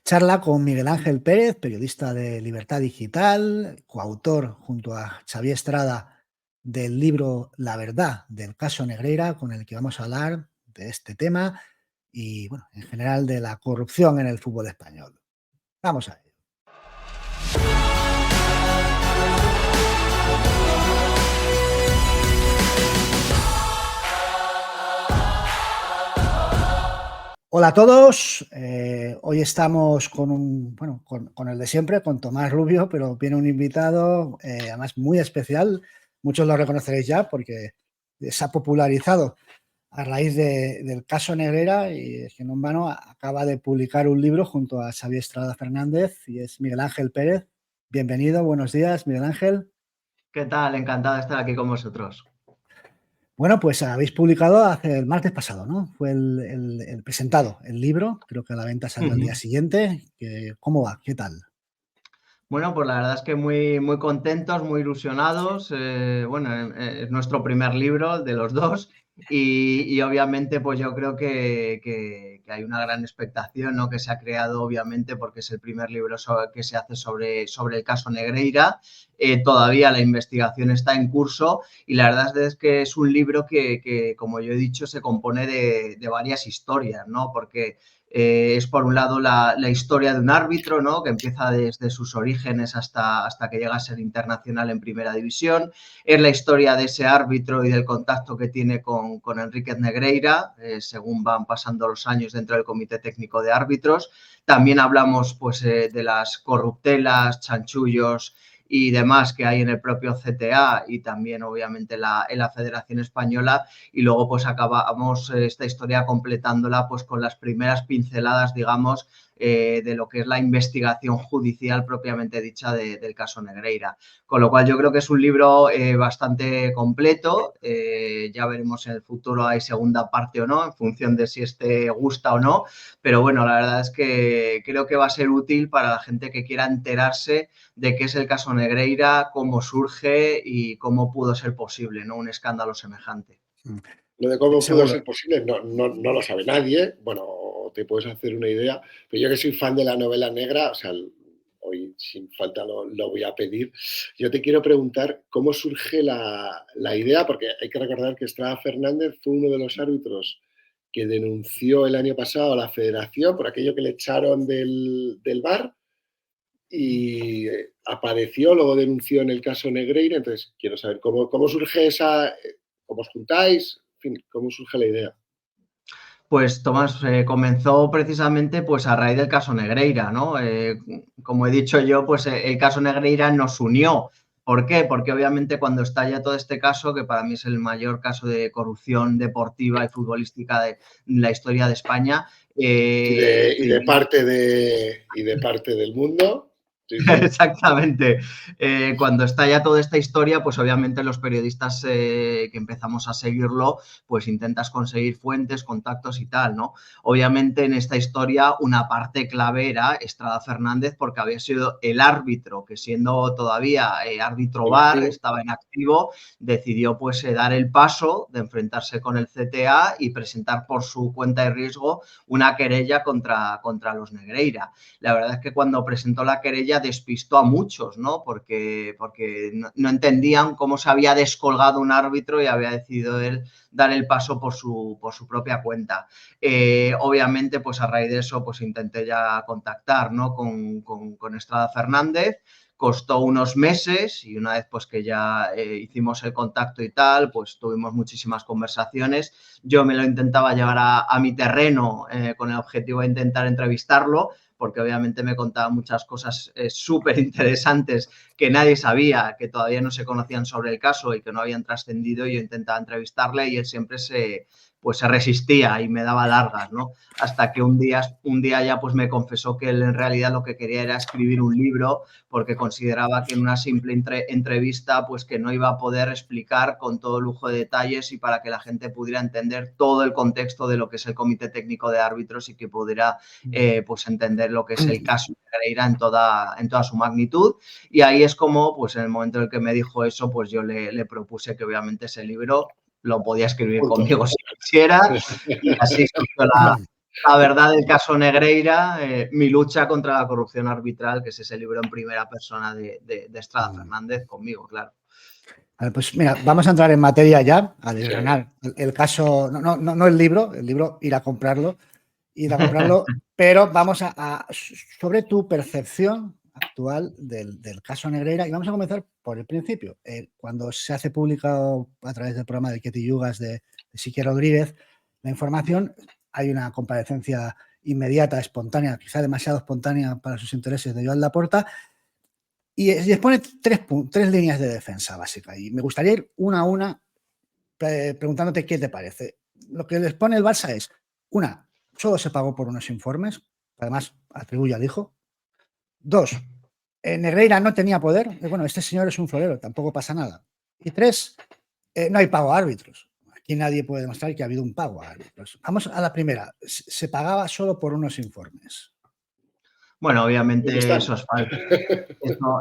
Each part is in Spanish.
Charla con Miguel Ángel Pérez, periodista de Libertad Digital, coautor junto a Xavier Estrada del libro La verdad del caso Negreira, con el que vamos a hablar de este tema y, bueno, en general de la corrupción en el fútbol español. Vamos a ello. Hola a todos, hoy estamos con el de siempre, con Tomás Rubio, pero viene un invitado además muy especial, muchos lo reconoceréis ya porque se ha popularizado a raíz del caso Negreira y es que no en vano acaba de publicar un libro junto a Xavier Estrada Fernández y es Miguel Ángel Pérez. Bienvenido, buenos días, Miguel Ángel. ¿Qué tal? Encantado de estar aquí con vosotros. Bueno, pues habéis publicado hace el martes pasado, ¿no? Fue el presentado, el libro, creo que a la venta salió al día siguiente. ¿Cómo va? ¿Qué tal? Bueno, pues la verdad es que muy contentos, muy ilusionados. Es nuestro primer libro de los dos y obviamente pues yo creo que hay una gran expectación, ¿no? Que se ha creado obviamente porque es el primer libro que se hace sobre el caso Negreira. Todavía la investigación está en curso y la verdad es que es un libro que como yo he dicho, se compone de varias historias, ¿no? Porque es por un lado la historia de un árbitro, ¿no? Que empieza desde sus orígenes hasta que llega a ser internacional en primera división. Es la historia de ese árbitro y del contacto que tiene con Enríquez Negreira, según van pasando los años dentro del Comité Técnico de Árbitros. También hablamos pues, de las corruptelas, chanchullos y demás que hay en el propio CTA y también obviamente en la Federación Española, y luego pues acabamos esta historia completándola pues con las primeras pinceladas, digamos, de lo que es la investigación judicial propiamente dicha del caso Negreira. Con lo cual yo creo que es un libro bastante completo, ya veremos en el futuro hay segunda parte o no, en función de si este gusta o no, pero bueno, la verdad es que creo que va a ser útil para la gente que quiera enterarse de qué es el caso Negreira, cómo surge y cómo pudo ser posible, ¿no? Un escándalo semejante. Lo de cómo pudo ser posible no lo sabe nadie. Bueno, te puedes hacer una idea. Pero yo que soy fan de la novela negra, o sea, hoy sin falta lo voy a pedir. Yo te quiero preguntar cómo surge la idea, porque hay que recordar que Estrada Fernández fue uno de los árbitros que denunció el año pasado a la Federación por aquello que le echaron del VAR y apareció, luego denunció en el caso Negreira. Entonces, quiero saber cómo surge esa, cómo os juntáis, en fin, cómo surge la idea. Pues Tomás, comenzó precisamente pues a raíz del caso Negreira, ¿no? Como he dicho yo, pues el caso Negreira nos unió. ¿Por qué? Porque obviamente cuando estalla todo este caso, que para mí es el mayor caso de corrupción deportiva y futbolística de la historia de España. Y de parte del mundo. Sí. Exactamente. Cuando estalla toda esta historia, pues obviamente los periodistas que empezamos a seguirlo, pues intentas conseguir fuentes, contactos y tal, ¿no? Obviamente en esta historia una parte clave era Estrada Fernández porque había sido el árbitro que siendo todavía árbitro VAR, estaba en activo, decidió pues dar el paso de enfrentarse con el CTA y presentar por su cuenta de riesgo una querella contra los Negreira. La verdad es que cuando presentó la querella despistó a muchos, ¿no? Porque no entendían cómo se había descolgado un árbitro y había decidido él dar el paso por su propia cuenta. Obviamente, pues a raíz de eso, pues intenté ya contactar, ¿no? con Estrada Fernández. Costó unos meses y una vez pues que ya hicimos el contacto y tal, pues tuvimos muchísimas conversaciones. Yo me lo intentaba llevar a mi terreno con el objetivo de intentar entrevistarlo, porque obviamente me contaba muchas cosas súper interesantes que nadie sabía, que todavía no se conocían sobre el caso y que no habían trascendido. Yo intentaba entrevistarle y él siempre se resistía y me daba largas, ¿no? Hasta que un día ya pues me confesó que él en realidad lo que quería era escribir un libro porque consideraba que en una simple entrevista pues que no iba a poder explicar con todo lujo de detalles y para que la gente pudiera entender todo el contexto de lo que es el Comité Técnico de Árbitros y que pudiera pues entender lo que es el caso de Negreira en toda su magnitud. Y ahí es como pues en el momento en el que me dijo eso pues yo le propuse que obviamente ese libro lo podía escribir conmigo si quisiera y así surgió La verdad del caso Negreira, mi lucha contra la corrupción arbitral, que es ese libro en primera persona de Estrada Fernández conmigo, claro. Vale, pues mira, vamos a entrar en materia ya, a desgranar el caso, no el libro ir a comprarlo, pero vamos sobre tu percepción actual del caso Negreira, y vamos a comenzar por el principio. Cuando se hace público a través del programa de Ketty Yugas de Sique Rodríguez la información, hay una comparecencia inmediata, espontánea, quizá demasiado espontánea para sus intereses, de Joan Laporta, y expone tres líneas de defensa básica. Y me gustaría ir una a una preguntándote qué te parece. Lo que les pone el Barça es, una, solo se pagó por unos informes, además atribuye al hijo. Dos, Negreira no tenía poder. Bueno, este señor es un florero, tampoco pasa nada. Y tres, no hay pago a árbitros. Aquí nadie puede demostrar que ha habido un pago a árbitros. Vamos a la primera. Se pagaba solo por unos informes. Bueno, obviamente eso es falso.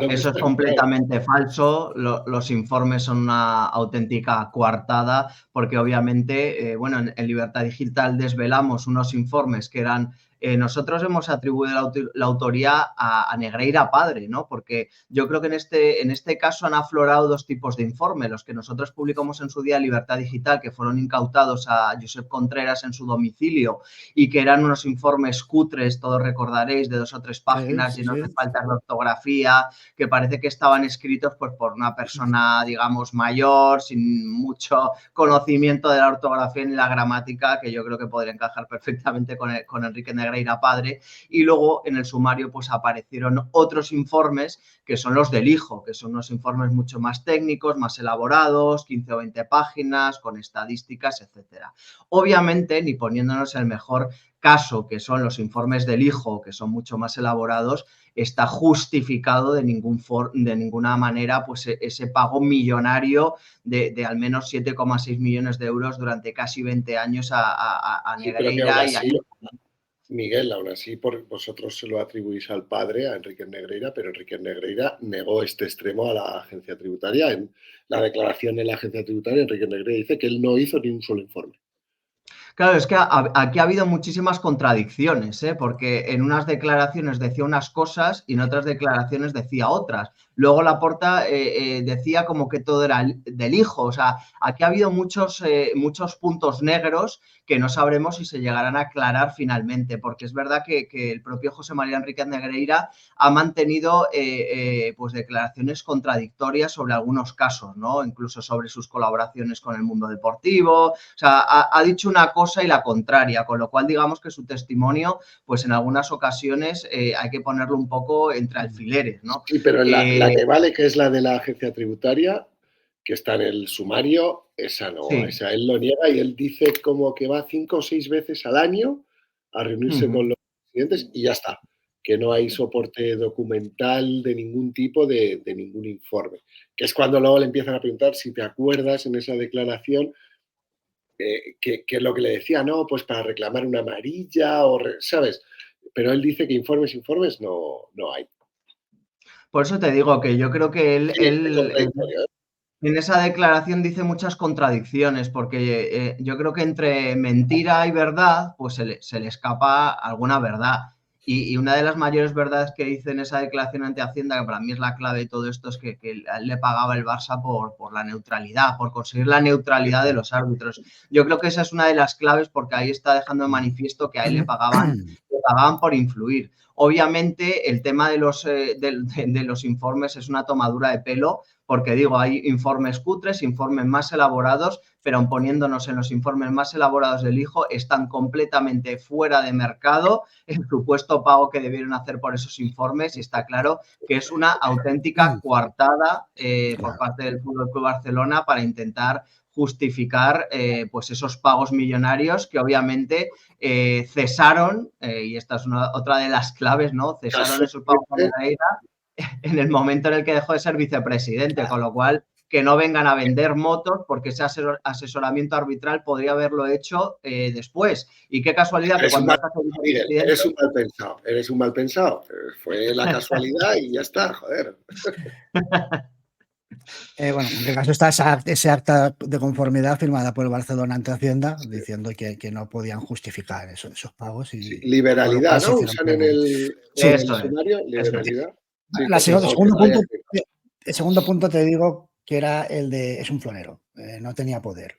Eso es completamente falso. Los informes son una auténtica coartada porque obviamente, bueno, en Libertad Digital desvelamos unos informes que eran... nosotros hemos atribuido la autoría a Negreira padre, ¿no? Porque yo creo que en este caso han aflorado dos tipos de informes. Los que nosotros publicamos en su día en Libertad Digital, que fueron incautados a Josep Contreras en su domicilio y que eran unos informes cutres, todos recordaréis, de 2 o 3 páginas llenos de faltas de ortografía, que parece que estaban escritos pues, por una persona, digamos, mayor, sin mucho conocimiento de la ortografía ni la gramática, que yo creo que podría encajar perfectamente con Enrique Negreira padre. Y luego en el sumario pues aparecieron otros informes que son los del hijo, que son unos informes mucho más técnicos, más elaborados, 15 o 20 páginas, con estadísticas, etcétera. Obviamente, ni poniéndonos el mejor caso, que son los informes del hijo, que son mucho más elaborados, está justificado de ninguna manera pues ese pago millonario de al menos 7,6 millones de euros durante casi 20 años a Negreira. Miguel, aún así vosotros se lo atribuís al padre, a Enrique Negreira, pero Enrique Negreira negó este extremo a la agencia tributaria. En la declaración en la agencia tributaria, Enrique Negreira dice que él no hizo ni un solo informe. Claro, es que aquí ha habido muchísimas contradicciones, porque en unas declaraciones decía unas cosas y en otras declaraciones decía otras. Luego Laporta decía como que todo era del hijo. O sea, aquí ha habido muchos puntos negros que no sabremos si se llegarán a aclarar finalmente, porque es verdad que el propio José María Enríquez Negreira ha mantenido pues declaraciones contradictorias sobre algunos casos, ¿no? Incluso sobre sus colaboraciones con el mundo deportivo. O sea, ha dicho una cosa y la contraria, con lo cual digamos que su testimonio, pues en algunas ocasiones hay que ponerlo un poco entre alfileres, ¿no? Sí, pero la que vale, que es la de la agencia tributaria, que está en el sumario, esa no, sí. Esa él lo niega y él dice como que va 5 o 6 veces al año a reunirse con los presidentes y ya está, que no hay soporte documental de ningún tipo de ningún informe, que es cuando luego le empiezan a preguntar si te acuerdas en esa declaración que es lo que le decía, no, pues para reclamar una amarilla, o ¿sabes? Pero él dice que informes no hay. Por eso te digo que yo creo que él en esa declaración dice muchas contradicciones, porque yo creo que entre mentira y verdad, pues se le escapa alguna verdad. Y una de las mayores verdades que dice en esa declaración ante Hacienda, que para mí es la clave de todo esto, es que a él le pagaba el Barça por la neutralidad, por conseguir la neutralidad de los árbitros. Yo creo que esa es una de las claves, porque ahí está dejando de manifiesto que a él le pagaban por influir. Obviamente, el tema de los informes es una tomadura de pelo, porque digo, hay informes cutres, informes más elaborados, pero aun poniéndonos en los informes más elaborados del hijo, están completamente fuera de mercado el supuesto pago que debieron hacer por esos informes, y está claro que es una auténtica coartada por parte del Fútbol Club Barcelona para intentar justificar pues esos pagos millonarios que obviamente cesaron, y esta es otra de las claves, ¿no? Cesaron esos pagos a Negreira en el momento en el que dejó de ser vicepresidente, con lo cual que no vengan a vender motos, porque ese asesoramiento arbitral podría haberlo hecho después. Y qué casualidad que cuando eres un mal pensado. Fue la casualidad y ya está, joder. Bueno, en el caso está ese acta de conformidad firmada por el Barcelona ante Hacienda, diciendo que no podían justificar esos pagos. Sí, Y con lo liberalidad, cual se ¿no? hicieron Usan en públicos. en Sí. el sumario, Eso es. liberalidad. Sí, El segundo que vaya. segundo punto te digo que era el de es un florero, no tenía poder.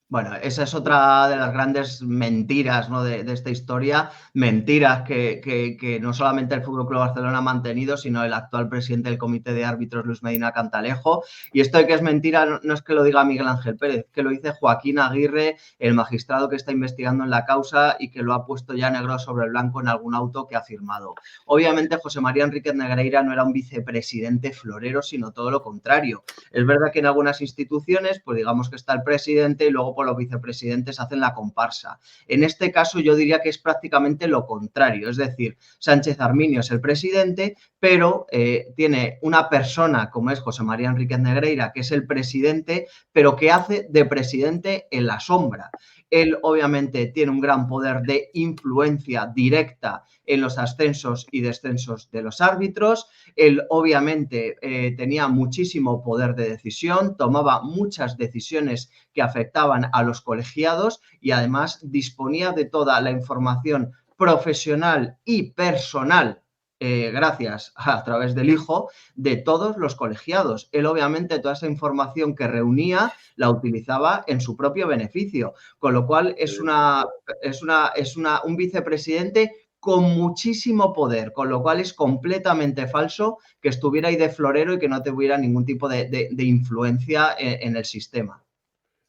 Bueno, esa es otra de las grandes mentiras, ¿no? de esta historia, mentiras que no solamente el FC Barcelona ha mantenido, sino el actual presidente del Comité de Árbitros, Luis Medina Cantalejo. Y esto de que es mentira no es que lo diga Miguel Ángel Pérez, que lo dice Joaquín Aguirre, el magistrado que está investigando en la causa y que lo ha puesto ya negro sobre blanco en algún auto que ha firmado. Obviamente, José María Enríquez Negreira no era un vicepresidente florero, sino todo lo contrario. Es verdad que en algunas instituciones, pues digamos que está el presidente y luego los vicepresidentes hacen la comparsa. En este caso yo diría que es prácticamente lo contrario, es decir, Sánchez Arminio es el presidente, pero tiene una persona como es José María Enríquez Negreira, que es el presidente, pero que hace de presidente en la sombra. Él obviamente tiene un gran poder de influencia directa en los ascensos y descensos de los árbitros. Él obviamente tenía muchísimo poder de decisión, tomaba muchas decisiones que afectaban a los colegiados y además disponía de toda la información profesional y personal gracias a través del hijo de todos los colegiados. Él obviamente toda esa información que reunía la utilizaba en su propio beneficio, con lo cual es un vicepresidente con muchísimo poder, con lo cual es completamente falso que estuviera ahí de florero y que no tuviera ningún tipo de influencia en el sistema.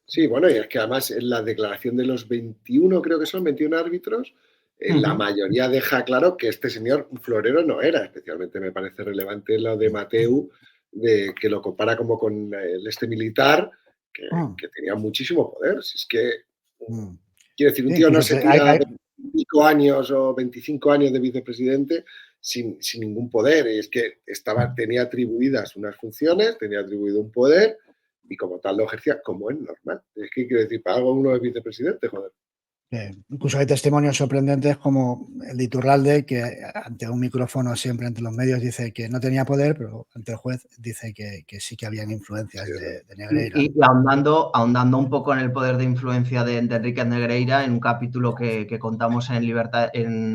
Sí, bueno, y es que además en la declaración de los 21, creo que son 21 árbitros, la mayoría deja claro que este señor florero no era. Especialmente me parece relevante lo de Mateu, que lo compara como con este militar que tenía muchísimo poder. Si es que, quiero decir, un tío no se tira 25 años o 25 años de vicepresidente sin ningún poder. Y es que tenía atribuidas unas funciones, tenía atribuido un poder y como tal lo ejercía como es normal. Es que quiero decir, para algo uno es vicepresidente, joder. Incluso hay testimonios sorprendentes como el de Iturralde, que ante un micrófono siempre ante los medios dice que no tenía poder, pero ante el juez dice que sí que habían influencias de Negreira. Y ahondando un poco en el poder de influencia de Enríquez Negreira, en un capítulo que contamos en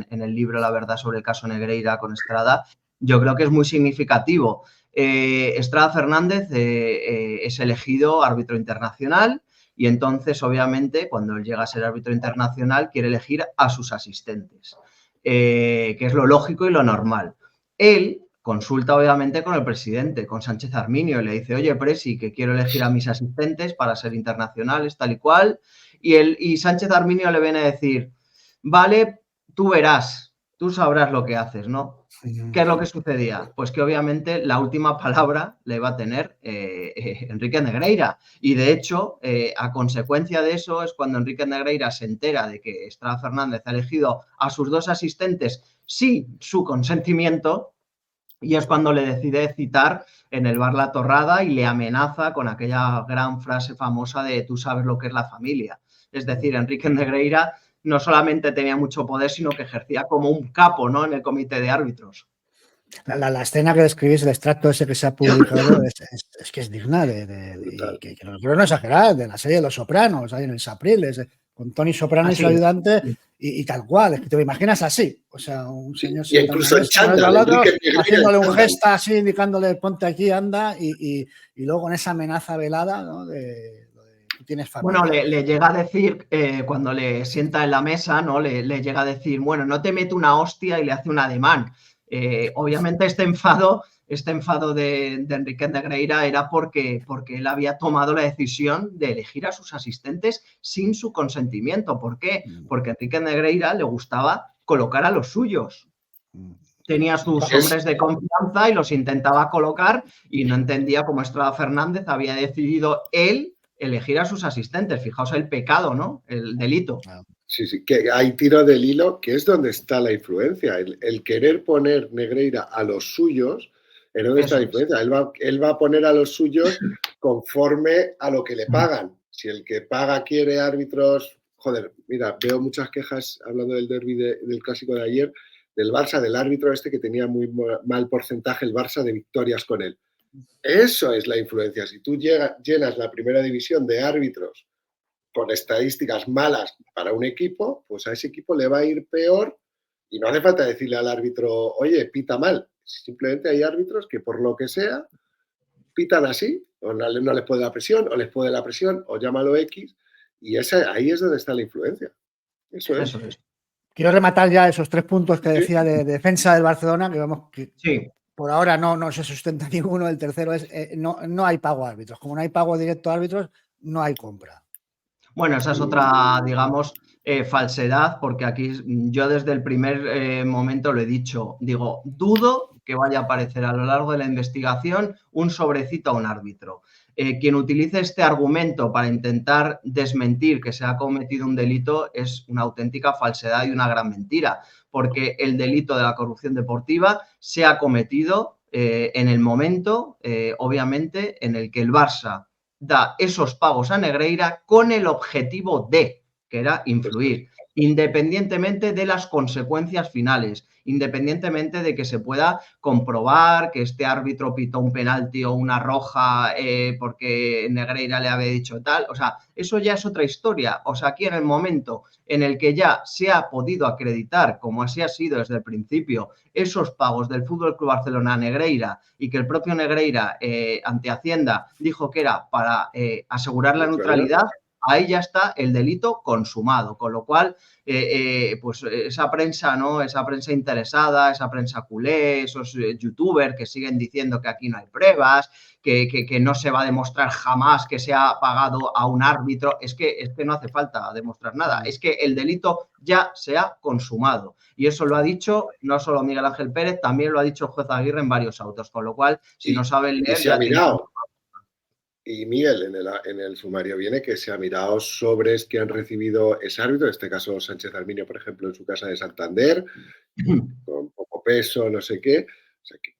el libro La verdad sobre el caso Negreira con Estrada, yo creo que es muy significativo. Estrada Fernández es elegido árbitro internacional y entonces, obviamente, cuando él llega a ser árbitro internacional, quiere elegir a sus asistentes, que es lo lógico y lo normal. Él consulta, obviamente, con el presidente, con Sánchez Arminio, y le dice, oye, Presi, que quiero elegir a mis asistentes para ser internacionales, tal y cual, y Sánchez Arminio le viene a decir, vale, tú verás, tú sabrás lo que haces, ¿no? ¿Qué es lo que sucedía? Pues que obviamente la última palabra la iba a tener Enríquez Negreira. Y de hecho, a consecuencia de eso es cuando Enríquez Negreira se entera de que Estrada Fernández ha elegido a sus dos asistentes sin su consentimiento y es cuando le decide citar en el bar La Torrada y le amenaza con aquella gran frase famosa de tú sabes lo que es la familia. Es decir, Enríquez Negreira no solamente tenía mucho poder, sino que ejercía como un capo, ¿no?, en el comité de árbitros. La escena que describís, el extracto ese que se ha publicado, es que es digna que no quiero exagerar, de la serie de Los Sopranos, ahí en el Sapriles, con Tony Soprano y su ayudante, y tal cual, es que te lo imaginas así, o sea, un señor y incluso en chándal, haciéndole un gesto así, indicándole ponte aquí, anda, y luego con esa amenaza velada, ¿no? Tú tienes familia. Bueno, le llega a decir, cuando le sienta en la mesa, ¿no? Le llega a decir, bueno, no te meto una hostia y le hace un ademán. Obviamente este enfado de Enríquez Negreira era porque él había tomado la decisión de elegir a sus asistentes sin su consentimiento. ¿Por qué? Porque a Enríquez Negreira le gustaba colocar a los suyos. Tenía sus hombres de confianza y los intentaba colocar y no entendía cómo Estrada Fernández había decidido él elegir a sus asistentes. Fijaos el pecado, ¿no? El delito. Sí, que hay tiro del hilo, que es donde está la influencia. El querer poner Negreira a los suyos, es donde está la influencia. Él va a poner a los suyos conforme a lo que le pagan. Si el que paga quiere árbitros... Joder, mira, veo muchas quejas, hablando del derbi del clásico de ayer, del Barça, del árbitro este que tenía muy mal porcentaje el Barça de victorias con él. Eso es la influencia. Si tú llenas la primera división de árbitros con estadísticas malas para un equipo, pues a ese equipo le va a ir peor y no hace falta decirle al árbitro, oye, pita mal. Simplemente hay árbitros que por lo que sea pitan así, o no les puede la presión, o les puede la presión, o llámalo X, y ahí es donde está la influencia. Eso es. Quiero rematar ya esos 3 puntos que decía de defensa del Barcelona, que vemos que por ahora no se sustenta ninguno. El tercero es no hay pago a árbitros. Como no hay pago directo a árbitros, no hay compra. Bueno, esa es otra, digamos, falsedad, porque aquí yo desde el primer momento lo he dicho, digo, dudo que vaya a aparecer a lo largo de la investigación un sobrecito a un árbitro. Quien utilice este argumento para intentar desmentir que se ha cometido un delito es una auténtica falsedad y una gran mentira, porque el delito de la corrupción deportiva se ha cometido en el momento, obviamente, en el que el Barça da esos pagos a Negreira con el objetivo de, que era influir, independientemente de las consecuencias finales, independientemente de que se pueda comprobar que este árbitro pitó un penalti o una roja porque Negreira le había dicho tal. O sea, eso ya es otra historia. O sea, aquí en el momento en el que ya se ha podido acreditar, como así ha sido desde el principio, esos pagos del FC Barcelona a Negreira y que el propio Negreira ante Hacienda dijo que era para asegurar la neutralidad, ahí ya está el delito consumado, con lo cual pues esa prensa, ¿no? Esa prensa interesada, esa prensa culé, esos youtubers que siguen diciendo que aquí no hay pruebas, que no se va a demostrar jamás que se ha pagado a un árbitro, es que no hace falta demostrar nada, es que el delito ya se ha consumado. Y eso lo ha dicho no solo Miguel Ángel Pérez, también lo ha dicho el juez Aguirre en varios autos, con lo cual, si no saben leer... Se ha mirado. Y Miguel, en el sumario viene que se ha mirado sobres que han recibido ese árbitro, en este caso Sánchez Arminio, por ejemplo, en su casa de Santander, con poco peso, no sé qué. O sea, que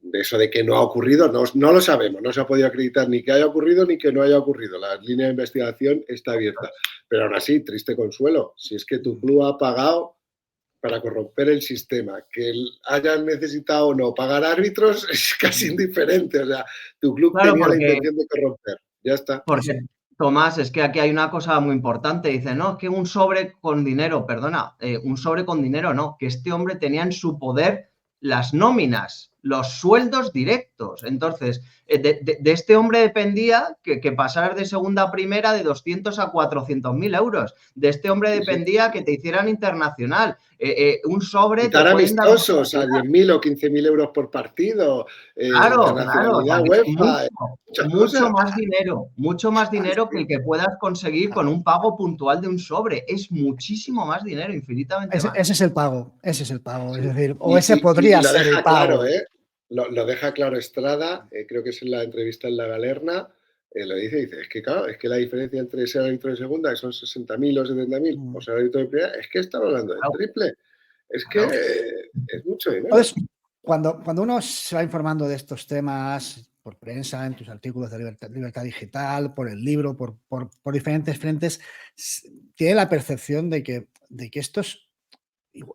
de eso de que no ha ocurrido, no lo sabemos, no se ha podido acreditar ni que haya ocurrido ni que no haya ocurrido. La línea de investigación está abierta. Pero aún así, triste consuelo, si es que tu club ha pagado para corromper el sistema, que hayan necesitado o no pagar árbitros es casi indiferente, o sea, tu club tenía la intención de corromper, ya está. Porque, Tomás, es que aquí hay una cosa muy importante, dice, no, que un sobre con dinero, perdona, un sobre con dinero no, que este hombre tenía en su poder las nóminas, los sueldos directos. Entonces, de este hombre dependía que pasar de segunda a primera de 200 a 400.000 euros. De este hombre dependía que te hicieran internacional. Un sobre... Quitar amistosos a 10.000 o 15.000 euros por partido. Claro, UEFA, mucho más dinero que el que puedas conseguir con un pago puntual de un sobre. Es muchísimo más dinero, infinitamente más. Ese es el pago, es decir, o ese podría ser el pago. Claro, lo deja claro Estrada, creo que es en la entrevista en La Galerna, lo dice, es que claro, es que la diferencia entre ser árbitro de segunda, que son 60.000 o 70.000, o ser árbitro de primera, es que estamos hablando del triple. Es que es mucho dinero. Entonces, cuando uno se va informando de estos temas por prensa, en tus artículos de Libertad Digital, por el libro, por diferentes frentes, tiene la percepción de que esto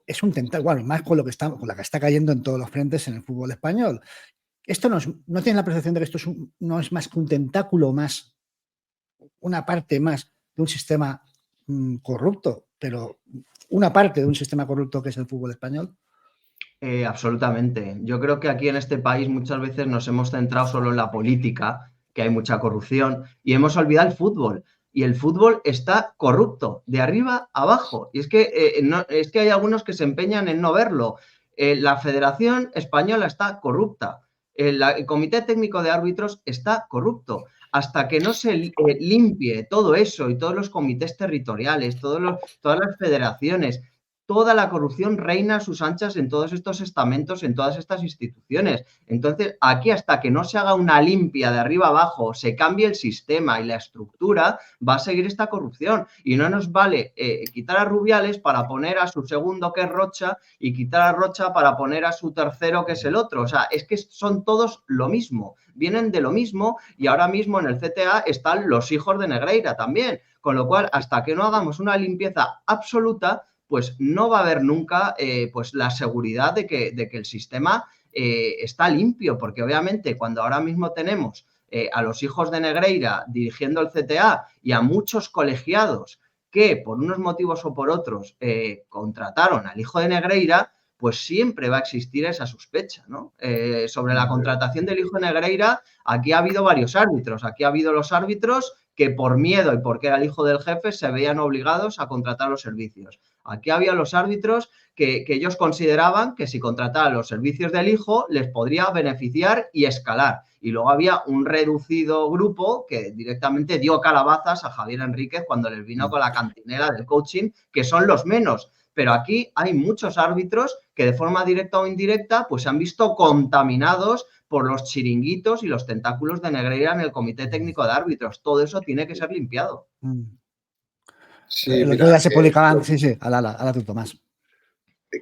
es un tentáculo, bueno, más con la que está cayendo en todos los frentes en el fútbol español. Esto no tiene la percepción de que esto no es más que un tentáculo más, una parte más de un sistema corrupto, pero una parte de un sistema corrupto que es el fútbol español. Absolutamente. Yo creo que aquí en este país muchas veces nos hemos centrado solo en la política, que hay mucha corrupción, y hemos olvidado el fútbol. Y el fútbol está corrupto, de arriba a abajo. Y es que hay algunos que se empeñan en no verlo. La Federación Española está corrupta. El Comité Técnico de Árbitros está corrupto. Hasta que no se limpie todo eso y todos los comités territoriales, todas las federaciones, toda la corrupción reina a sus anchas en todos estos estamentos, en todas estas instituciones. Entonces, aquí hasta que no se haga una limpia de arriba abajo, se cambie el sistema y la estructura, va a seguir esta corrupción. Y no nos vale quitar a Rubiales para poner a su segundo, que es Rocha, y quitar a Rocha para poner a su tercero, que es el otro. O sea, es que son todos lo mismo, vienen de lo mismo, y ahora mismo en el CTA están los hijos de Negreira también. Con lo cual, hasta que no hagamos una limpieza absoluta, pues no va a haber nunca pues la seguridad de que el sistema está limpio, porque obviamente cuando ahora mismo tenemos a los hijos de Negreira dirigiendo el CTA y a muchos colegiados que por unos motivos o por otros contrataron al hijo de Negreira, pues siempre va a existir esa sospecha, ¿no? Sobre la contratación del hijo de Negreira, aquí ha habido varios árbitros. Aquí ha habido los árbitros que por miedo y porque era el hijo del jefe se veían obligados a contratar los servicios. Aquí había los árbitros que ellos consideraban que si contrataban los servicios del hijo les podría beneficiar y escalar. Y luego había un reducido grupo que directamente dio calabazas a Javier Enríquez cuando les vino con la cantinela del coaching, que son los menos. Pero aquí hay muchos árbitros que de forma directa o indirecta pues se han visto contaminados por los chiringuitos y los tentáculos de Negreira en el Comité Técnico de Árbitros. Todo eso tiene que ser limpiado. Sí, el otro día se publicaban, sí, ala tú, Tomás.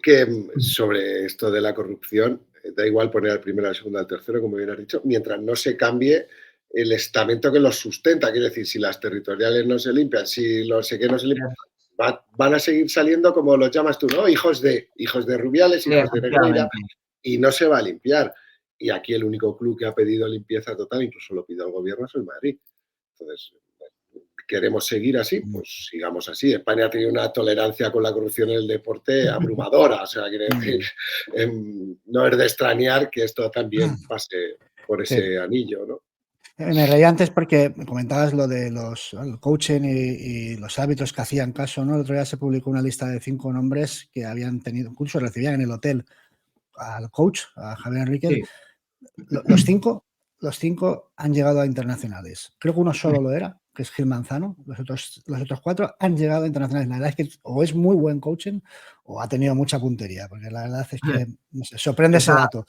Que sobre esto de la corrupción, da igual poner al primero, al segundo, al tercero, como bien has dicho, mientras no se cambie el estamento que los sustenta. Quiere decir, si las territoriales no se limpian, si los sé que no se limpian, van a seguir saliendo, como los llamas tú, ¿no? Hijos de Rubiales, hijos de Negreira, y no se va a limpiar. Y aquí el único club que ha pedido limpieza total, incluso lo pidió el gobierno, es el Madrid. Entonces, ¿queremos seguir así? Pues sigamos así. España ha tenido una tolerancia con la corrupción en el deporte abrumadora. O sea, quiere decir, no es de extrañar que esto también pase por ese anillo, ¿no? Me reía antes porque comentabas lo de el coaching y los árbitros que hacían caso, ¿no? El otro día se publicó una lista de 5 nombres que habían tenido, incluso recibían en el hotel al coach, a Javier Enríquez. Sí. Los cinco han llegado a internacionales. Creo que uno solo lo era, que es Gil Manzano. Los otros 4 han llegado a internacionales. La verdad es que o es muy buen coaching o ha tenido mucha puntería, porque la verdad es que no sé, sorprende ese dato.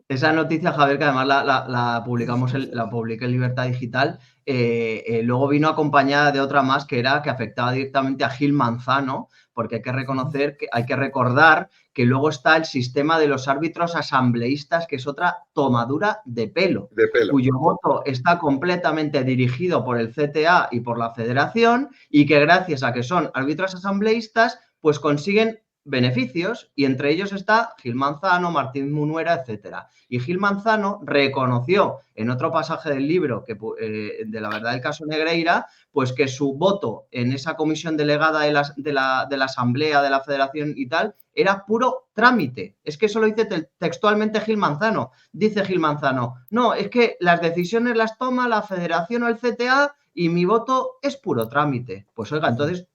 Esa noticia, Javier, que además la publicamos, la publiqué en Libertad Digital, luego vino acompañada de otra más que afectaba directamente a Gil Manzano, porque hay que reconocer, hay que recordar que luego está el sistema de los árbitros asambleístas, que es otra tomadura de pelo, cuyo voto está completamente dirigido por el CTA y por la Federación, y que gracias a que son árbitros asambleístas, pues consiguen beneficios, y entre ellos está Gil Manzano, Martín Munuera, etcétera. Y Gil Manzano reconoció en otro pasaje del libro de la verdad del caso Negreira, pues que su voto en esa comisión delegada de la Asamblea de la Federación y tal era puro trámite. Es que eso lo dice textualmente Gil Manzano. Dice Gil Manzano, no, es que las decisiones las toma la Federación o el CTA y mi voto es puro trámite. Pues oiga, entonces,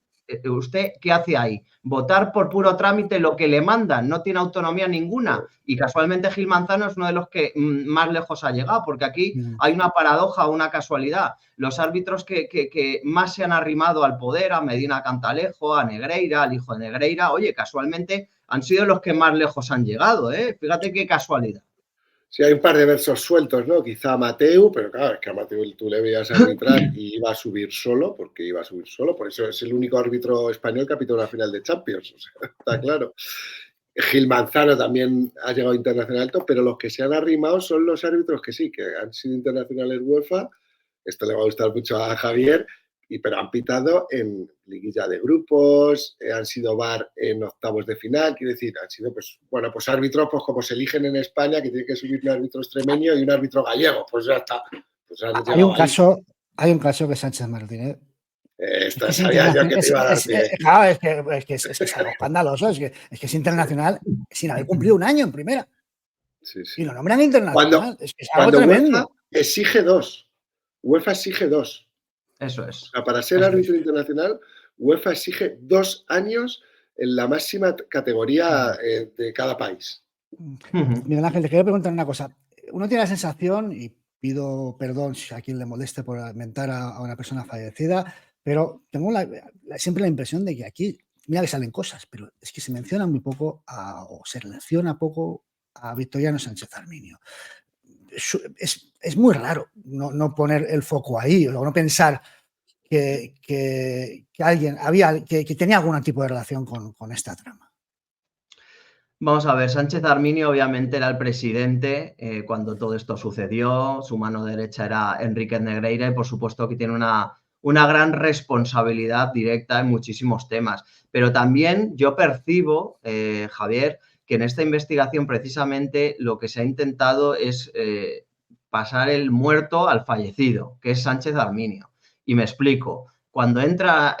¿usted qué hace ahí? Votar por puro trámite lo que le mandan, no tiene autonomía ninguna. Y casualmente Gil Manzano es uno de los que más lejos ha llegado, porque aquí hay una paradoja, una casualidad. Los árbitros que más se han arrimado al poder, a Medina Cantalejo, a Negreira, al hijo de Negreira, oye, casualmente han sido los que más lejos han llegado, ¿eh? Fíjate qué casualidad. Sí, hay un par de versos sueltos, ¿no? Quizá a Mateu, pero claro, es que a Mateu tú le veías arbitrar y iba a subir solo, porque iba a subir solo. Por eso es el único árbitro español que ha pitado una final de Champions, o sea, está claro. Gil Manzano también ha llegado internacional alto, pero los que se han arrimado son los árbitros que sí, que han sido internacionales UEFA. Esto le va a gustar mucho a Javier, pero han pitado en liguilla de grupos, han sido VAR en octavos de final, quiere decir, han sido, pues, bueno, pues árbitros, pues como se eligen en España, que tiene que subir un árbitro extremeño y un árbitro gallego, pues ya está. Pues hay un caso que Sánchez Martínez. Esto sabía yo que te iba a dar pie. Claro, es que es algo escandaloso, es que es internacional sin haber cumplido un año en primera. Sí, sí. Y lo nombran internacional. Es algo tremendo. UEFA exige 2. UEFA exige 2. Eso es. O sea, para ser árbitro internacional, UEFA exige 2 años en la máxima categoría de cada país. Miguel Ángel, te quiero preguntar una cosa. Uno tiene la sensación, y pido perdón si a quien le moleste por mentar a una persona fallecida, pero tengo siempre la impresión de que aquí, mira que salen cosas, pero es que se menciona muy poco o se relaciona poco a Victoriano Sánchez Arminio. Es muy raro no poner el foco ahí, o no pensar que alguien que tenía algún tipo de relación con esta trama. Vamos a ver, Sánchez Arminio obviamente era el presidente cuando todo esto sucedió, su mano derecha era Enríquez Negreira y por supuesto que tiene una gran responsabilidad directa en muchísimos temas. Pero también yo percibo, Javier, que en esta investigación precisamente lo que se ha intentado es pasar el muerto al fallecido, que es Sánchez Arminio. Y me explico. Cuando entra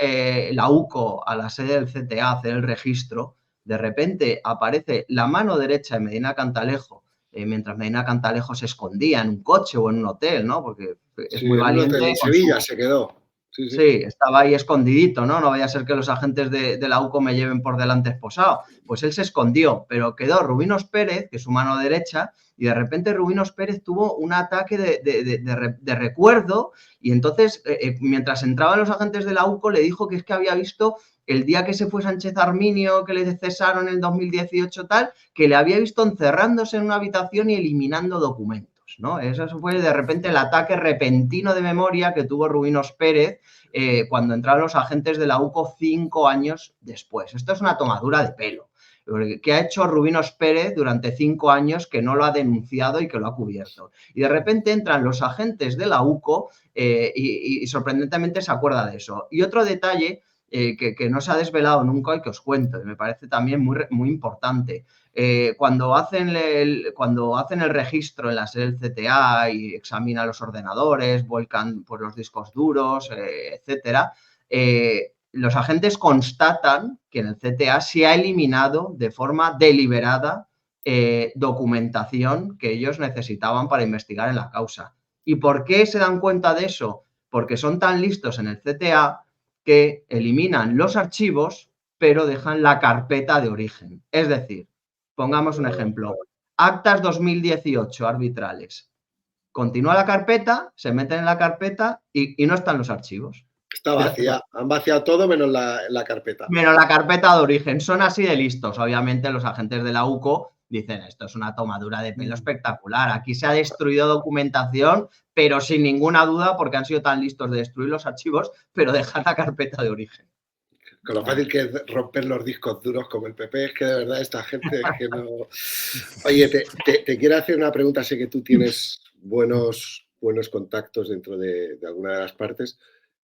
la UCO a la sede del CTA a hacer el registro, de repente aparece la mano derecha de Medina Cantalejo, mientras Medina Cantalejo se escondía en un coche o en un hotel, ¿no? Porque es muy valiente. En Sevilla se quedó. Sí, estaba ahí escondidito, ¿no? No vaya a ser que los agentes de la UCO me lleven por delante esposado. Pues él se escondió, pero quedó Rubinos Pérez, que es su mano derecha, y de repente Rubinos Pérez tuvo un ataque de recuerdo y entonces, mientras entraban los agentes de la UCO, le dijo que es que había visto el día que se fue Sánchez Arminio, que le cesaron en el 2018 tal, que le había visto encerrándose en una habitación y eliminando documentos, ¿no? Eso fue de repente el ataque repentino de memoria que tuvo Rubinos Pérez cuando entraron los agentes de la UCO 5 años después. Esto es una tomadura de pelo. ¿Qué ha hecho Rubinos Pérez durante 5 años que no lo ha denunciado y que lo ha cubierto? Y de repente entran los agentes de la UCO y sorprendentemente se acuerda de eso. Y otro detalle que no se ha desvelado nunca y que os cuento, y me parece también muy importante. Cuando hacen el registro en la sede del CTA y examinan los ordenadores, vuelcan por los discos duros, etcétera, los agentes constatan que en el CTA se ha eliminado de forma deliberada documentación que ellos necesitaban para investigar en la causa. ¿Y por qué se dan cuenta de eso? Porque son tan listos en el CTA que eliminan los archivos, pero dejan la carpeta de origen. Es decir, pongamos un ejemplo, actas 2018 arbitrales. Continúa la carpeta, se meten en la carpeta y no están los archivos. Está vacía, han vaciado todo menos la carpeta. Menos la carpeta de origen. Son así de listos. Obviamente los agentes de la UCO dicen, esto es una tomadura de pelo espectacular. Aquí se ha destruido documentación, pero sin ninguna duda porque han sido tan listos de destruir los archivos, pero dejar la carpeta de origen. Con lo fácil que es romper los discos duros como el PP, es que de verdad esta gente es que no... Oye, te quiero hacer una pregunta. Sé que tú tienes buenos contactos dentro de alguna de las partes.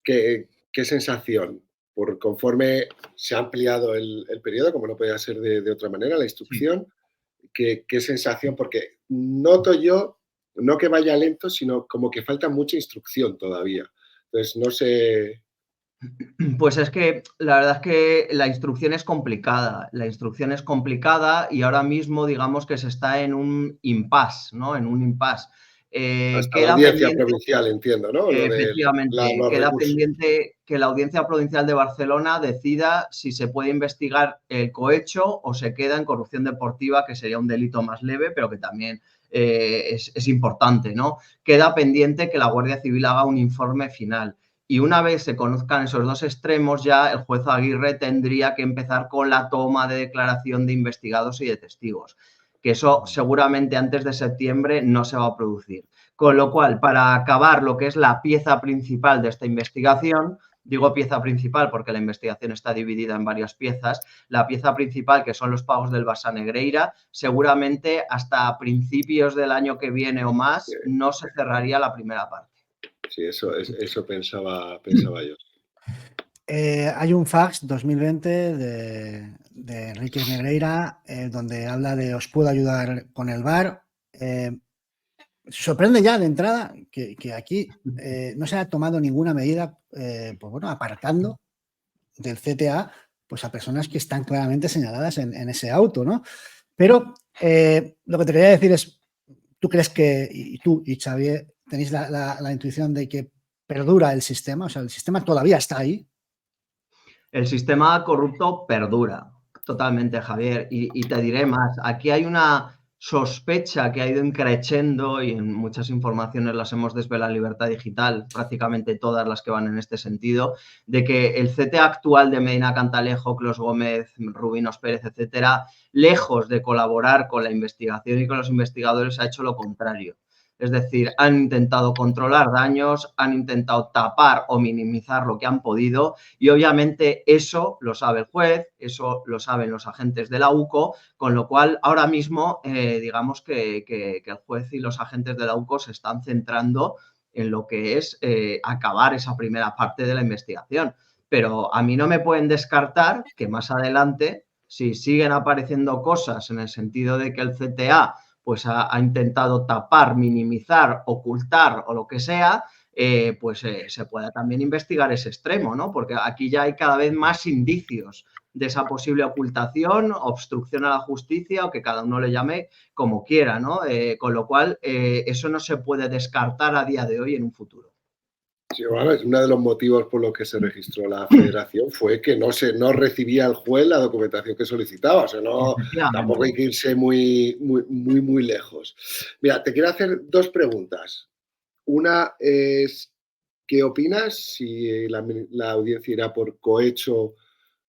¿Qué sensación? Conforme se ha ampliado el periodo, como no podía ser de otra manera, la instrucción, ¿qué sensación? Porque noto yo, no que vaya lento, sino como que falta mucha instrucción todavía. Entonces, no sé... Pues es que la verdad es que la instrucción es complicada. La instrucción es complicada y ahora mismo digamos que se está en un impasse, ¿no? En un impasse. Hasta la audiencia provincial, entiendo, ¿no? Efectivamente, queda pendiente que la Audiencia Provincial de Barcelona decida si se puede investigar el cohecho o se queda en corrupción deportiva, que sería un delito más leve, pero que también es importante, ¿no? Queda pendiente que la Guardia Civil haga un informe final. Y una vez se conozcan esos dos extremos, ya el juez Aguirre tendría que empezar con la toma de declaración de investigados y de testigos, que eso seguramente antes de septiembre no se va a producir. Con lo cual, para acabar lo que es la pieza principal de esta investigación, digo pieza principal porque la investigación está dividida en varias piezas, la pieza principal, que son los pagos del Barça Negreira, seguramente hasta principios del año que viene o más no se cerraría la primera parte. Sí, eso pensaba yo. Hay un fax 2020 de Enrique Negreira donde habla de os puedo ayudar con el VAR. Sorprende ya de entrada que aquí no se haya tomado ninguna medida, pues bueno, apartando del CTA pues a personas que están claramente señaladas en ese auto, ¿no? Pero lo que te quería decir es, ¿tú crees que, y tú y Xavier, tenéis la intuición de que perdura el sistema? O sea, el sistema todavía está ahí. El sistema corrupto perdura totalmente, Javier. Y te diré más, aquí hay una sospecha que ha ido increciendo y en muchas informaciones las hemos desvelado en Libertad Digital, prácticamente todas las que van en este sentido, de que el CTA actual de Medina Cantalejo, Clos Gómez, Rubinos Pérez, etcétera, lejos de colaborar con la investigación y con los investigadores, ha hecho lo contrario. Es decir, han intentado controlar daños, han intentado tapar o minimizar lo que han podido y obviamente eso lo sabe el juez, eso lo saben los agentes de la UCO, con lo cual ahora mismo digamos que el juez y los agentes de la UCO se están centrando en lo que es acabar esa primera parte de la investigación. Pero a mí no me pueden descartar que más adelante si siguen apareciendo cosas en el sentido de que el CTA pues ha intentado tapar, minimizar, ocultar o lo que sea, se pueda también investigar ese extremo, ¿no? Porque aquí ya hay cada vez más indicios de esa posible ocultación, obstrucción a la justicia o que cada uno le llame como quiera, ¿no? Con lo cual, eso no se puede descartar a día de hoy en un futuro. Sí, bueno, uno de los motivos por los que se registró la federación fue que no recibía el juez la documentación que solicitaba. O sea, tampoco hay que irse muy lejos. Mira, te quiero hacer dos preguntas. Una es, ¿qué opinas si la audiencia irá por cohecho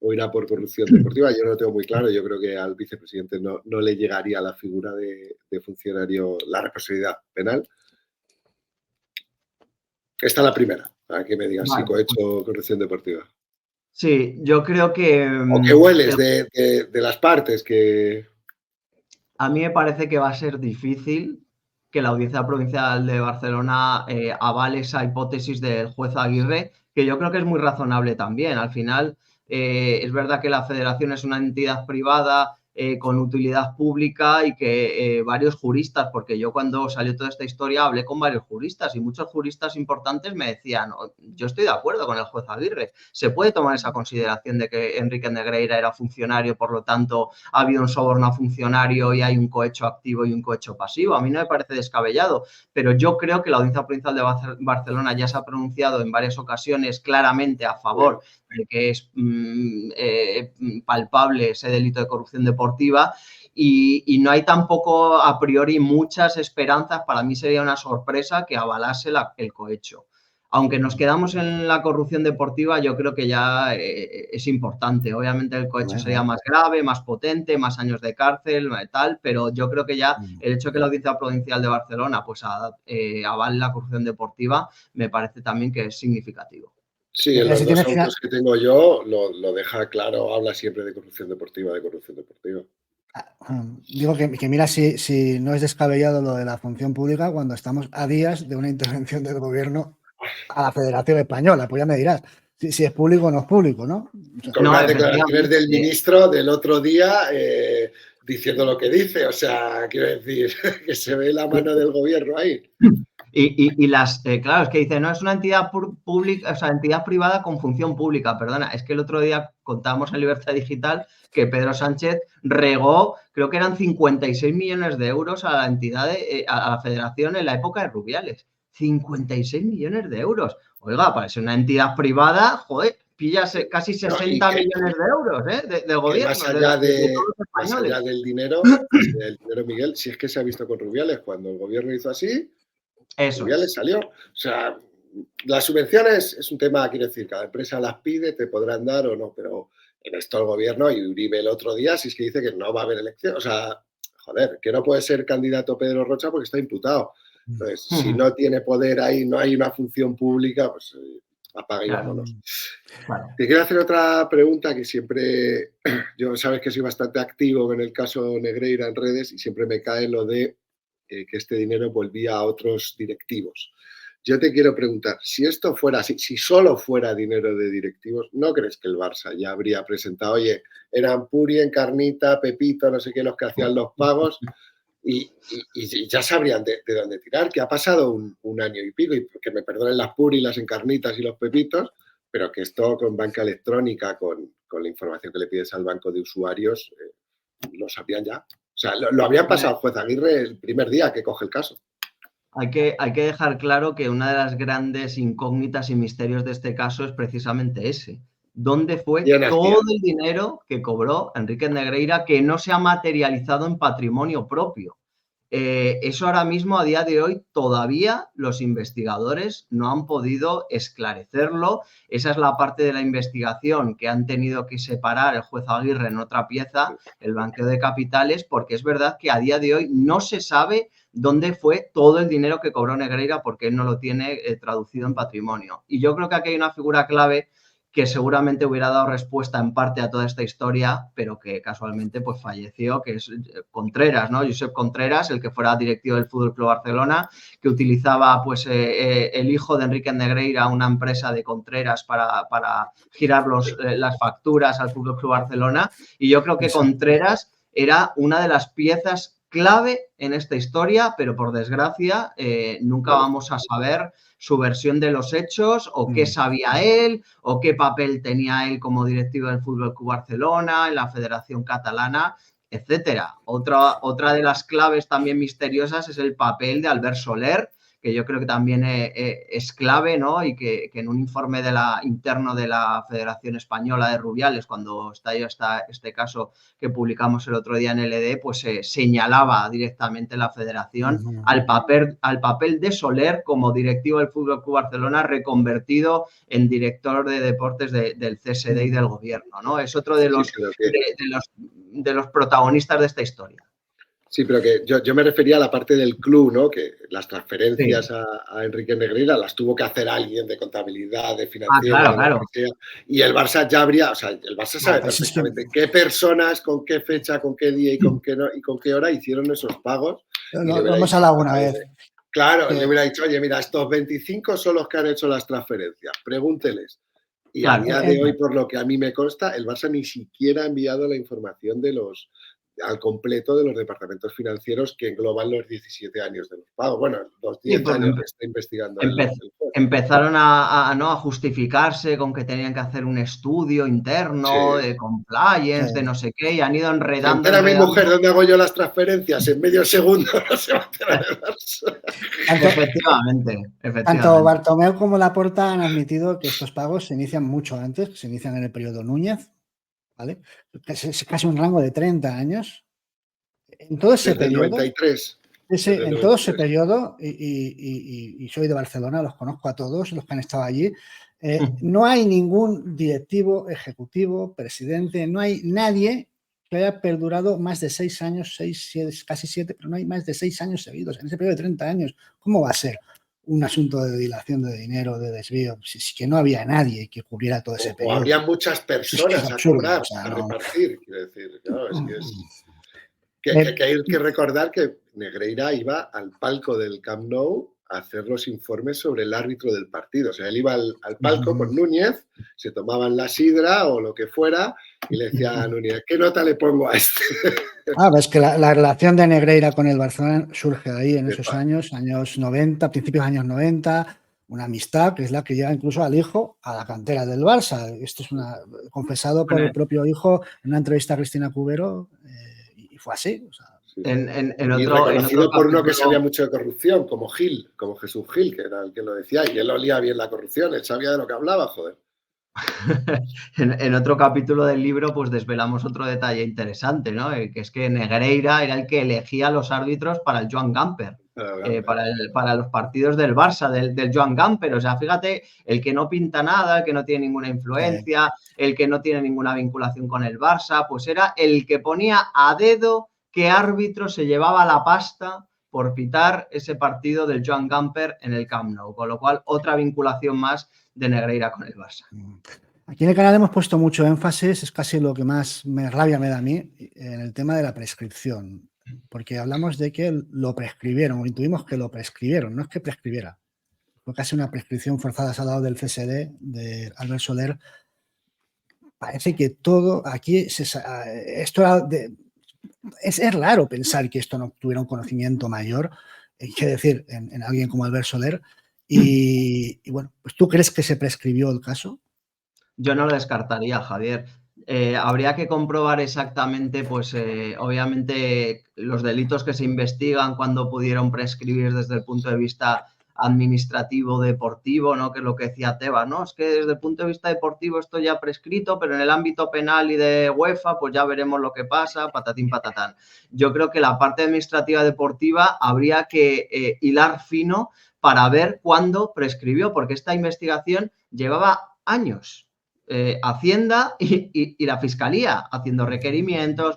o irá por corrupción deportiva? Yo no lo tengo muy claro. Yo creo que al vicepresidente no le llegaría la figura de funcionario la responsabilidad penal. Esta es la primera, para que me digas si cohecho o corrupción deportiva. Sí, yo creo que... ¿O qué hueles de las partes? Que... A mí me parece que va a ser difícil que la Audiencia Provincial de Barcelona avale esa hipótesis del juez Aguirre, que yo creo que es muy razonable también. Al final, es verdad que la federación es una entidad privada con utilidad pública y que varios juristas, porque yo cuando salió toda esta historia hablé con varios juristas y muchos juristas importantes me decían, yo estoy de acuerdo con el juez Aguirre, se puede tomar esa consideración de que Enrique Negreira era funcionario, por lo tanto ha habido un soborno a funcionario y hay un cohecho activo y un cohecho pasivo. A mí no me parece descabellado, pero yo creo que la Audiencia Provincial de Barcelona ya se ha pronunciado en varias ocasiones claramente a favor de que es palpable ese delito de corrupción deportiva y no hay tampoco a priori muchas esperanzas. Para mí sería una sorpresa que avalase el cohecho. Aunque nos quedamos en la corrupción deportiva, yo creo que ya es importante. Obviamente el cohecho sería más grave, más potente, más años de cárcel, tal, pero yo creo que ya el hecho de que la Audiencia Provincial de Barcelona pues avale la corrupción deportiva me parece también que es significativo. Sí, en los dos autos que tengo yo lo deja claro, habla siempre de corrupción deportiva, Digo que mira si no es descabellado lo de la función pública cuando estamos a días de una intervención del gobierno a la Federación Española, pues ya me dirás si es público o no es público, ¿no? Con unas declaraciones del ministro del otro día diciendo lo que dice, o sea, quiero decir que se ve la mano del gobierno ahí. Claro, es que dice, no es una entidad pública, o sea, entidad privada con función pública, perdona, es que el otro día contábamos en Libertad Digital que Pedro Sánchez regó, creo que eran 56 millones de euros a la entidad, a la federación en la época de Rubiales. 56 millones de euros. Oiga, para ser una entidad privada, joder, pillas casi 60 millones de euros del gobierno. Más allá del dinero, Miguel, si es que se ha visto con Rubiales, cuando el gobierno hizo así, Rubiales salió. O sea, las subvenciones es un tema, quiero decir, cada empresa las pide, te podrán dar o no, pero en esto el gobierno, y Uribe el otro día, si es que dice que no va a haber elección, o sea, joder, que no puede ser candidato Pedro Rocha porque está imputado. Entonces, si no tiene poder ahí, no hay una función pública, pues apaga y vámonos. Claro. Te quiero hacer otra pregunta que siempre, yo sabes que soy bastante activo en el caso Negreira en redes y siempre me cae lo de que este dinero volvía a otros directivos. Yo te quiero preguntar, si esto fuera así, si solo fuera dinero de directivos, ¿no crees que el Barça ya habría presentado, oye, eran Puri, Encarnita, Pepito, no sé qué, los que hacían los pagos y ya sabrían de dónde tirar? Que ha pasado un año y pico, y que me perdonen las Puri, las Encarnitas y los Pepitos, pero que esto con banca electrónica, con la información que le pides al banco de usuarios, lo sabían ya. O sea, lo había pasado juez Aguirre el primer día que coge el caso. Hay que dejar claro que una de las grandes incógnitas y misterios de este caso es precisamente ese. ¿Dónde fue todo el dinero que cobró Enrique Negreira que no se ha materializado en patrimonio propio? Eso ahora mismo, a día de hoy, todavía los investigadores no han podido esclarecerlo. Esa es la parte de la investigación que han tenido que separar el juez Aguirre en otra pieza, el blanqueo de capitales, porque es verdad que a día de hoy no se sabe dónde fue todo el dinero que cobró Negreira porque él no lo tiene traducido en patrimonio. Y yo creo que aquí hay una figura clave que seguramente hubiera dado respuesta en parte a toda esta historia, pero que casualmente pues falleció, que es Contreras, ¿no? Josep Contreras, el que fuera directivo del Fútbol Club Barcelona, que utilizaba pues el hijo de Enrique Negreira, una empresa de Contreras para girar las facturas al Fútbol Club Barcelona, y yo creo que Contreras era una de las piezas clave en esta historia, pero por desgracia nunca vamos a saber su versión de los hechos o qué sabía él o qué papel tenía él como directivo del Fútbol Club Barcelona, en la Federación Catalana, etcétera. Otra de las claves también misteriosas es el papel de Albert Soler, que yo creo que también es clave, ¿no? Y que en un informe interno de la Federación Española de Rubiales, cuando estalló este caso que publicamos el otro día en LD, pues señalaba directamente la Federación al papel de Soler como directivo del Fútbol Club Barcelona, reconvertido en director de deportes del CSD y del gobierno, ¿no? Es otro de los protagonistas de esta historia. Sí, pero que yo me refería a la parte del club, ¿no? Que las transferencias a Enrique Negreira las tuvo que hacer alguien de contabilidad, de financiero, claro. Y el Barça ya habría, o sea, el Barça sabe perfectamente qué personas, con qué fecha, con qué día y con qué hora hicieron esos pagos. Lo hemos hablado una vez. Claro, le hubiera dicho, oye, mira, estos 25 son los que han hecho las transferencias, pregúnteles. Y a día de hoy, por lo que a mí me consta, el Barça ni siquiera ha enviado la información al completo de los departamentos financieros que engloban los 17 años de los pagos. Bueno, los 10 años que está investigando el juez. Empezaron a justificarse con que tenían que hacer un estudio interno de compliance, de no sé qué, y han ido enredando. Se entera mi mujer dónde hago yo las transferencias en medio segundo, no se va a enterar el Barça. Efectivamente. Tanto Bartomeu como Laporta han admitido que estos pagos se inician mucho antes, que se inician en el periodo Núñez, ¿vale? Es casi un rango de 30 años. En todo ese periodo. 93. En todo ese periodo, y soy de Barcelona, los conozco a todos los que han estado allí, no hay ningún directivo, ejecutivo, presidente, no hay nadie que haya perdurado más de 6 años, casi 7, pero no hay más de 6 años seguidos. En ese periodo de 30 años, ¿cómo va a ser un asunto de dilación de dinero, de desvío? Si es que no había nadie que cubriera todo ese periodo. O había muchas personas a cobrar, a repartir, quiero decir. Claro, hay que recordar que Negreira iba al palco del Camp Nou a hacer los informes sobre el árbitro del partido. O sea, él iba al palco con Núñez, se tomaban la sidra o lo que fuera y le decía a Núñez, ¿qué nota le pongo a este? Es que la relación de Negreira con el Barcelona surge de ahí en esos años 90, principios de años 90, una amistad que es la que lleva incluso al hijo a la cantera del Barça. Esto es confesado por el propio hijo en una entrevista a Cristina Cubero, y fue así. O sea, reconocido por uno que sabía mucho de corrupción, como Jesús Gil, que era el que lo decía, y él olía bien la corrupción, él sabía de lo que hablaba, joder. En otro capítulo del libro pues desvelamos otro detalle interesante, ¿no? Que es que Negreira era el que elegía los árbitros para el Joan Gamper, para los partidos del Barça, del Joan Gamper. O sea, fíjate, el que no pinta nada, el que no tiene ninguna influencia, el que no tiene ninguna vinculación con el Barça, pues era el que ponía a dedo qué árbitro se llevaba la pasta por pitar ese partido del Joan Gamper en el Camp Nou, con lo cual otra vinculación más de Negreira con el Barça. Aquí en el canal hemos puesto mucho énfasis, es casi lo que más rabia me da a mí, en el tema de la prescripción, porque hablamos de que lo prescribieron, o intuimos que lo prescribieron, no es que prescribiera, fue casi una prescripción forzada al lado del CSD, de Albert Soler. Parece que todo aquí, esto era es raro pensar que esto no tuviera un conocimiento mayor, que decir, en alguien como Albert Soler. Y bueno, pues ¿tú crees que se prescribió el caso? Yo no lo descartaría, Javier. Habría que comprobar exactamente, pues obviamente, los delitos que se investigan, cuando pudieron prescribir desde el punto de vista administrativo deportivo, ¿no? Que es lo que decía Tebas, ¿no? Es que desde el punto de vista deportivo esto ya ha prescrito, pero en el ámbito penal y de UEFA, pues ya veremos lo que pasa, patatín, patatán. Yo creo que la parte administrativa deportiva habría que hilar fino para ver cuándo prescribió, porque esta investigación llevaba años. Hacienda y la Fiscalía haciendo requerimientos.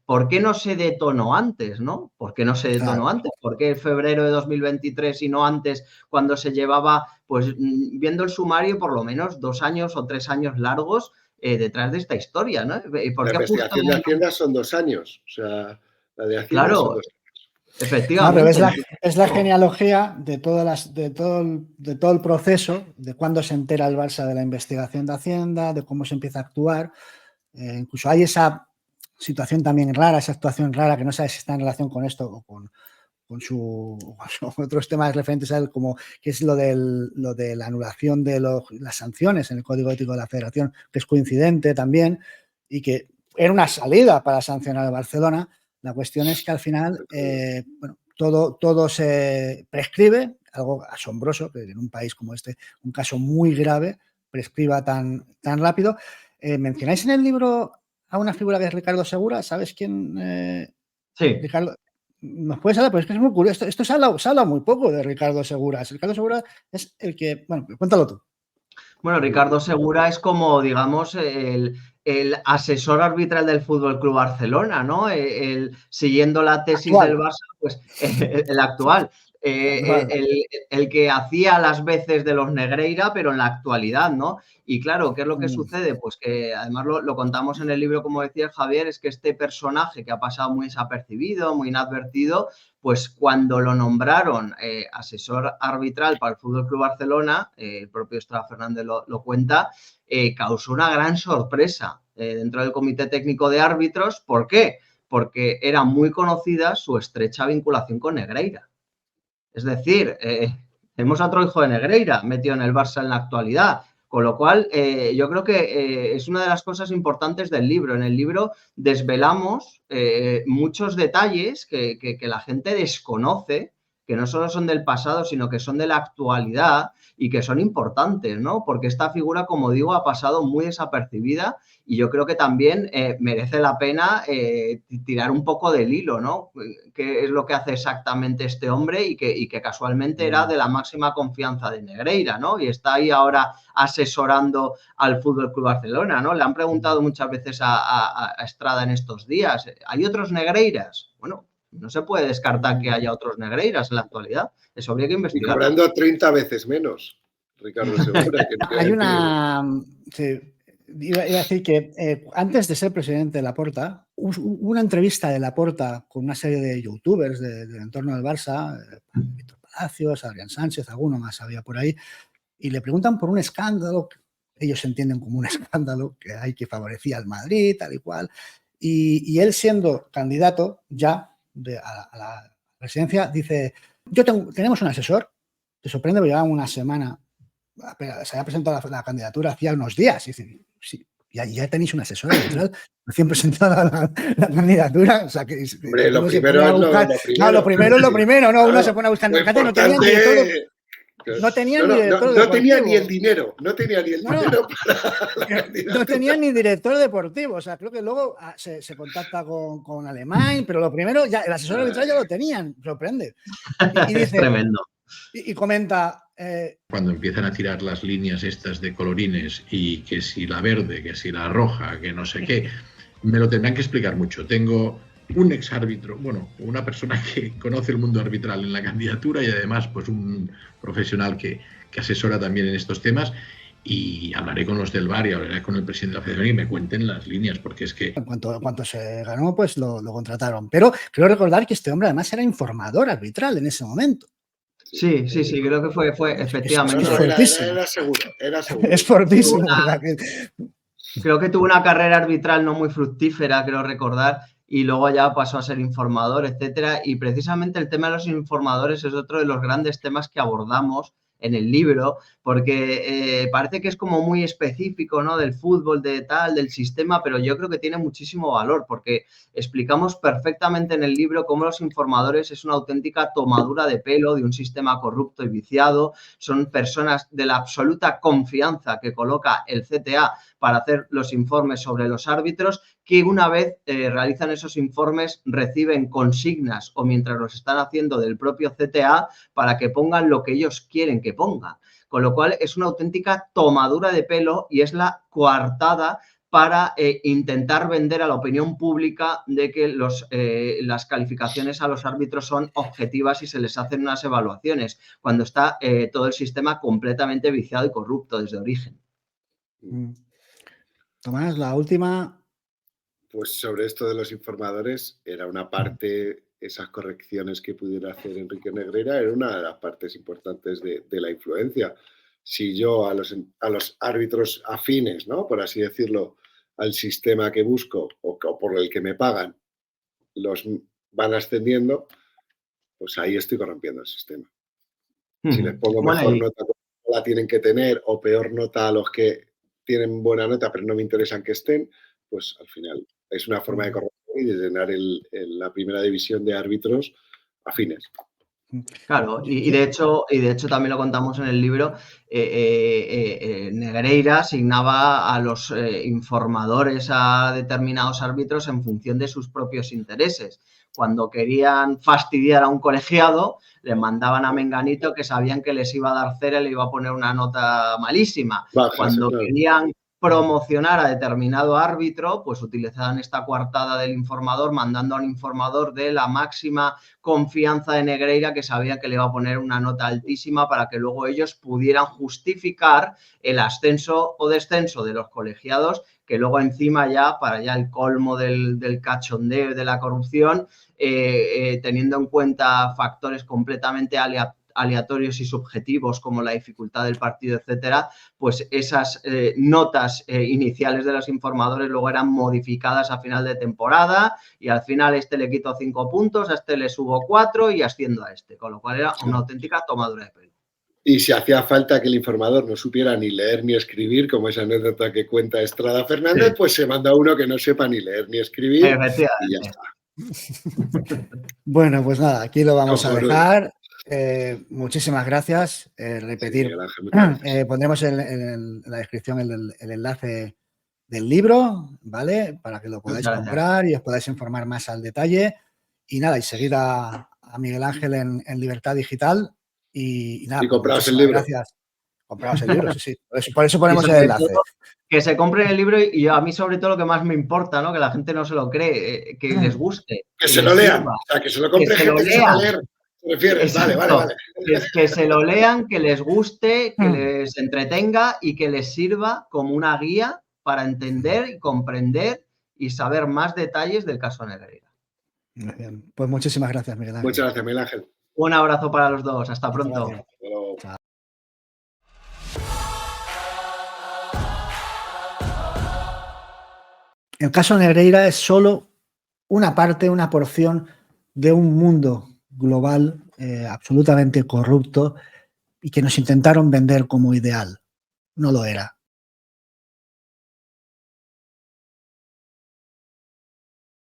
¿Por qué no se detonó antes, no? ¿Por qué no se detonó antes? ¿Por qué en febrero de 2023 y no antes, cuando se llevaba, pues viendo el sumario, por lo menos 2 años o 3 años largos detrás de esta historia, ¿no? ¿Por la qué investigación de Hacienda son 2 años, o sea, la de Hacienda claro, son 2 años. Efectivamente. No, pero es la genealogía de todo el proceso, de cuándo se entera el Barça de la investigación de Hacienda, de cómo se empieza a actuar. Incluso hay esa situación también rara, esa actuación rara que no sabes si está en relación con esto o con otros temas referentes a él, como que es lo de la anulación de las sanciones en el Código Ético de la Federación, que es coincidente también, y que era una salida para sancionar a Barcelona. La cuestión es que al final todo se prescribe, algo asombroso, que en un país como este, un caso muy grave, prescriba tan rápido. Mencionáis en el libro a una figura que es Ricardo Segura, ¿sabes quién? Sí. Ricardo, ¿nos puedes hablar? Pues es que es muy curioso. Esto se habla muy poco de Ricardo Segura. Ricardo Segura es el que... Bueno, cuéntalo tú. Bueno, Ricardo Segura es como, digamos, el asesor arbitral del Fútbol Club Barcelona, ¿no? Siguiendo la tesis actual. Del Barça, pues el actual. El que hacía las veces de los Negreira, pero en la actualidad, ¿no? Y claro, ¿qué es lo que sucede? Pues que además lo contamos en el libro, como decía Javier, es que este personaje que ha pasado muy desapercibido, muy inadvertido, pues cuando lo nombraron asesor arbitral para el Fútbol Club Barcelona, el propio Estrada Fernández lo cuenta, causó una gran sorpresa dentro del Comité Técnico de Árbitros. ¿Por qué? Porque era muy conocida su estrecha vinculación con Negreira. Es decir, tenemos a otro hijo de Negreira metido en el Barça en la actualidad. Con lo cual, yo creo que es una de las cosas importantes del libro. En el libro desvelamos muchos detalles que la gente desconoce, que no solo son del pasado, sino que son de la actualidad y que son importantes, ¿no? Porque esta figura, como digo, ha pasado muy desapercibida y yo creo que también merece la pena tirar un poco del hilo, ¿no? ¿Qué es lo que hace exactamente este hombre y que casualmente era de la máxima confianza de Negreira, ¿no? Y está ahí ahora asesorando al Fútbol Club Barcelona, ¿no? Le han preguntado muchas veces a Estrada en estos días, ¿hay otros Negreiras? Bueno, no se puede descartar que haya otros Negreiras en la actualidad. Eso habría que investigar. Y cobrando 30 veces menos, Ricardo Segura. Hay una... Sí, iba a decir que antes de ser presidente de Laporta, hubo una entrevista de Laporta con una serie de youtubers del entorno del Barça, Víctor Palacios, Adrián Sánchez, alguno más había por ahí, y le preguntan por un escándalo, ellos entienden como un escándalo que hay que favorecía al Madrid, tal y cual, y él siendo candidato ya a la presidencia, dice, tenemos un asesor, te sorprende, porque llevan una semana, se había presentado la candidatura hacía unos días, y dice, sí, ya tenéis un asesor arbitral recién presentada la candidatura. O sea, que hombre, lo primero es lo primero. No, lo primero es lo primero, no, uno se pone a buscar. No tenía ni director no tenía ni director deportivo. No tenía ni el dinero, no tenía ni el dinero para no tenía ni director deportivo. O sea, creo que luego se contacta con Alemán, pero lo primero, ya el asesor arbitral ya lo tenían, sorprende. Y dice, es tremendo. Y comenta... Cuando empiezan a tirar las líneas estas de colorines y que si la verde, que si la roja, que no sé qué, me lo tendrán que explicar mucho. Tengo un exárbitro, bueno, una persona que conoce el mundo arbitral en la candidatura y además pues un profesional que asesora también en estos temas, y hablaré con los del VAR y hablaré con el presidente de la Federación y me cuenten las líneas, porque es que... En cuanto se ganó, pues lo contrataron. Pero creo recordar que este hombre además era informador arbitral en ese momento. Sí, creo que fue efectivamente. Era seguro. Es fortísimo. Creo que tuvo una carrera arbitral no muy fructífera, creo recordar, y luego ya pasó a ser informador, etcétera. Y precisamente el tema de los informadores es otro de los grandes temas que abordamos en el libro, porque parece que es como muy específico, ¿no? Del fútbol, del sistema, pero yo creo que tiene muchísimo valor, porque explicamos perfectamente en el libro cómo los informadores es una auténtica tomadura de pelo de un sistema corrupto y viciado. Son personas de la absoluta confianza que coloca el CTA para hacer los informes sobre los árbitros, que una vez realizan esos informes reciben consignas o mientras los están haciendo del propio CTA para que pongan lo que ellos quieren que ponga. Con lo cual es una auténtica tomadura de pelo y es la coartada para intentar vender a la opinión pública de que las calificaciones a los árbitros son objetivas y se les hacen unas evaluaciones, cuando está todo el sistema completamente viciado y corrupto desde origen. Tomás, la última. Pues sobre esto de los informadores, era una parte, esas correcciones que pudiera hacer Enrique Negreira, era una de las partes importantes de la influencia. Si yo a los árbitros afines, ¿no?, por así decirlo, al sistema que busco o por el que me pagan, los van ascendiendo, pues ahí estoy corrompiendo el sistema. Si les pongo mejor nota, la tienen que tener, o peor nota a los que tienen buena nota pero no me interesan que estén, pues al final es una forma de corrupción y de llenar la primera división de árbitros afines. Claro, y de hecho también lo contamos en el libro, Negreira asignaba a los informadores a determinados árbitros en función de sus propios intereses. Cuando querían fastidiar a un colegiado, les mandaban a Menganito que sabían que les iba a dar cera y le iba a poner una nota malísima. Cuando querían promocionar a determinado árbitro, pues utilizaban esta coartada del informador, mandando a un informador de la máxima confianza de Negreira que sabía que le iba a poner una nota altísima para que luego ellos pudieran justificar el ascenso o descenso de los colegiados, que luego encima ya, para ya el colmo del cachondeo y de la corrupción, teniendo en cuenta factores completamente aleatorios y subjetivos como la dificultad del partido, etcétera, pues esas notas iniciales de los informadores luego eran modificadas a final de temporada y al final este le quito 5 puntos, a este le subo 4 y asciendo a este, con lo cual era una auténtica tomadura de pelo. Y si hacía falta que el informador no supiera ni leer ni escribir, como esa anécdota que cuenta Estrada Fernández, pues se manda uno que no sepa ni leer ni escribir y ya está. Bueno, pues nada, aquí lo vamos a dejar. Muchísimas gracias. Repetir, pondremos en la descripción el enlace del libro, ¿vale? Para que lo podáis comprar y os podáis informar más al detalle. Y nada, y seguir a Miguel Ángel en Libertad Digital. Y nada, y compraos el libro. Gracias. Compraos el libro, sí. Por eso ponemos el enlace. Que se compren el libro y a mí sobre todo lo que más me importa, ¿no?, que la gente no se lo cree, que les guste. Que se lo lean, o sea, que se lo compre gente que sepa leer. ¿Te refieres? Vale. Que se lo lean, que les guste, que les entretenga y que les sirva como una guía para entender y comprender y saber más detalles del caso Negreira. Muy bien. Pues muchísimas gracias, Miguel Ángel. Muchas gracias, Miguel Ángel. Un abrazo para los dos. Hasta pronto. Chao. El caso Negreira es solo una parte, una porción de un mundo global absolutamente corrupto y que nos intentaron vender como ideal. No lo era.